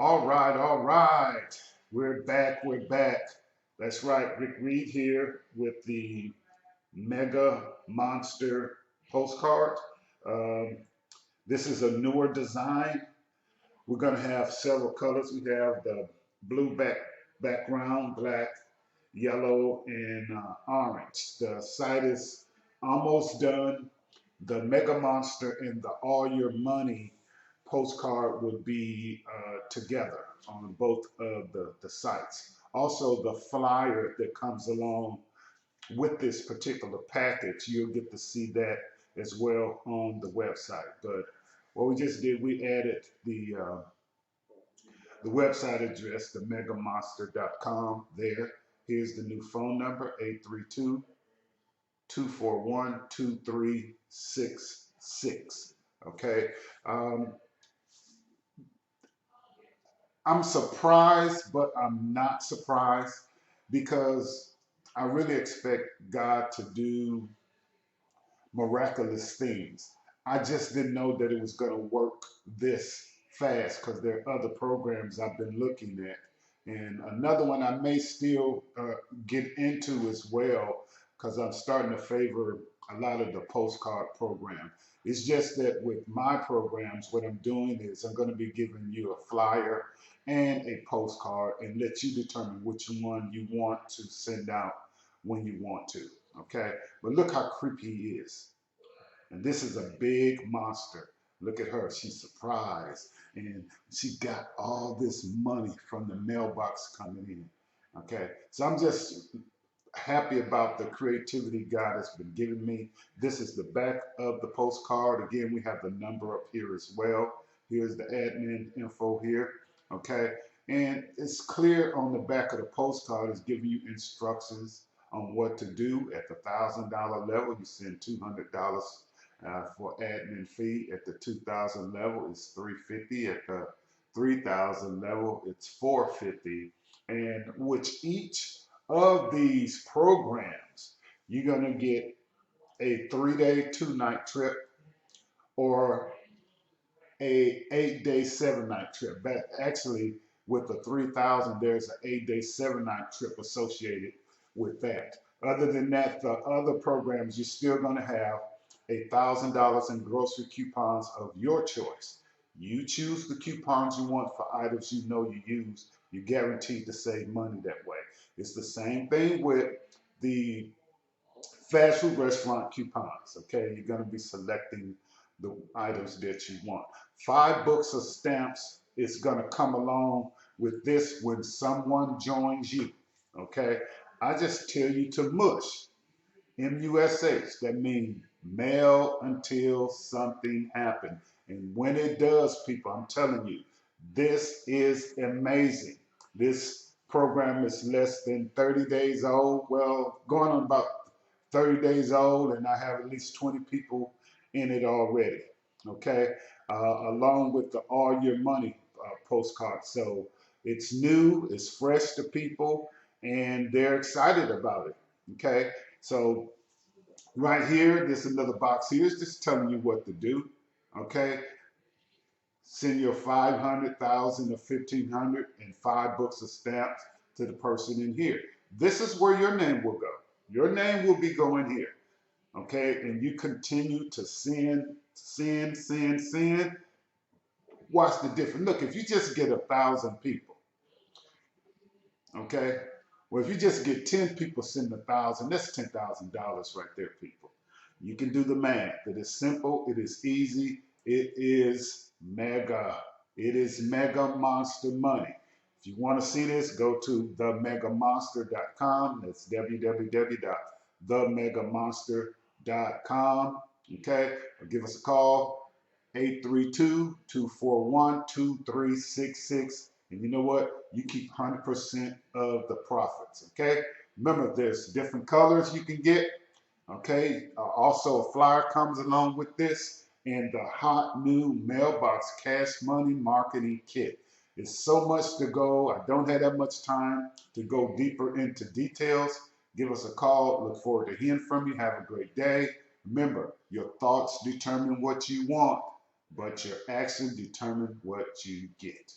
All right. We're back. We're back. That's right. Rick Reed here with the Mega Monster postcard. Um, this is a newer design. We're going to have several colors. We have the blue background, black, yellow, and orange. The site is almost done. The Mega Monster and the All Your Money postcard would be together on both of the sites. Also, the flyer that comes along with this particular package, you'll get to see that as well on the website. But what we just did, we added the website address, the megamonster.com there. Here's the new phone number, 832-241-2366. Okay. Um, I'm surprised, but I'm not surprised because I really expect God to do miraculous things. I just didn't know that it was going to work this fast because there are other programs I've been looking at. And another one I may still get into as well because I'm starting to favor a lot of the postcard program. It's just that with my programs, what I'm doing is I'm going to be giving you a flyer and a postcard and let you determine which one you want to send out when you want to. Okay? But look how creepy he is. And this is a big monster. Look at her. She's surprised. And she got all this money from the mailbox coming in. Okay? So I'm just happy about the creativity God has been giving me. This is the back of the postcard. Again, we have the number up here as well. Here's the admin info here. Okay? And it's clear on the back of the postcard. It's giving you instructions on what to do. At the $1,000 level, you send $200 for admin fee. At the 2,000 level, it's $350. At the 3,000 level, it's $450. And which each of these programs, you're going to get a 3-day, 2-night trip or a 8-day, 7-night trip. But actually, with the 3,000, there's an 8-day, 7-night trip associated with that. Other than that, the other programs, you're still going to have $1,000 in grocery coupons of your choice. You choose the coupons you want for items you know you use. You're guaranteed to save money that way. It's the same thing with the fast food restaurant coupons. Okay, you're going to be selecting the items that you want. 5 books of stamps is going to come along with this when someone joins you. Okay, I just tell you to mush. MUSH. That means mail until something happens. And when it does, people, I'm telling you, this is amazing. This program is less than 30 days old. Well, going on about 30 days old, and I have at least 20 people in it already. Okay, along with the All Your Money postcard. So it's new, it's fresh to people, and they're excited about it. Okay, so right here, there's another box here. It's just telling you what to do. Okay, send your 500,000 or 1,500 and 5 books of stamps to the person in here. This is where your name will go. Your name will be going here. Okay, and you continue to send. Watch the difference. Look, if you just get 1,000 people, okay, well, if you just get 10 people send 1,000, that's $10,000 right there, people. You can do the math. It is simple. It is easy. It is mega. It is mega monster money. If you want to see this, go to themegamonster.com. That's www.themegamonster.com. Okay, or give us a call, 832-241-2366. And you know what? You keep 100% of the profits. Okay, remember, there's different colors you can get. Okay, also a flyer comes along with this and the hot new Mailbox Cash Money Marketing Kit. It's so much to go. I don't have that much time to go deeper into details. Give us a call. Look forward to hearing from you. Have a great day. Remember, your thoughts determine what you want, but your actions determine what you get.